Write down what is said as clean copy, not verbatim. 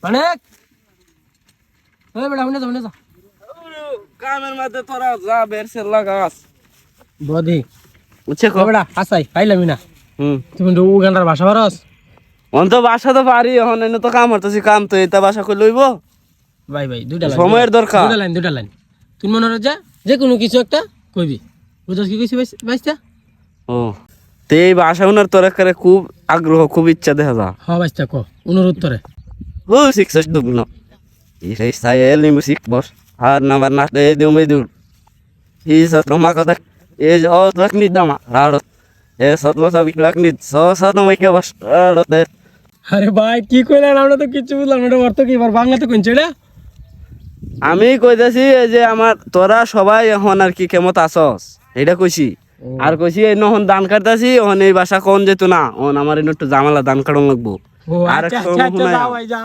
মানে বেটা শুনে যা কামের মধ্যে তোরা যা বেরছে লাগাস বদি বুঝছে বেটা হাসাই পাইলামি না তুমি তো উগান্ডার ভাষা পারস অন্ত বাসা তো পারি এখন এনে তো কাম হরতেছি কাম তো এটা বাসা কই লইব ভাই দুইটা লাইন সময়ের দরকার দুইটা লাইন তুমি মনে রাখা যে কোনো কিছু একটা কইবি বুঝছ কি কইছি বাইস্তা ও তে এই বাসা উনার তোর করে খুব আগ্রহ খুব ইচ্ছা দেখা যা হ্যাঁ বাইস্তা ক অনুরোধ তোরে ও শিখছস দুগুণ এই সাইল নি মুসিক বস আর নাম্বার না দে দিও মে দিও এই সত মা কথা এই যে ও তক নি দামা আর এ সত বসা বিকলাক নি সত মে কে বস আর দে আরে ভাই কি কইলেন আমরা তো কিছু বুঝলাম এটা অর্থ কি এবার বাংলাতে কইছে এটা আমি কইতাছি যে আমার তোরা সবাই এখন আর কি কেমত আসস এটা কইছি আর কইছি এই নহন দান কাটতাছি ওহন এই বাসা কোন যেত না ওহন আমার একটু জামালা দান কাটন লাগবো ও আর আচ্ছা একটা আচ্ছা শোনাই। যাও ভাই যা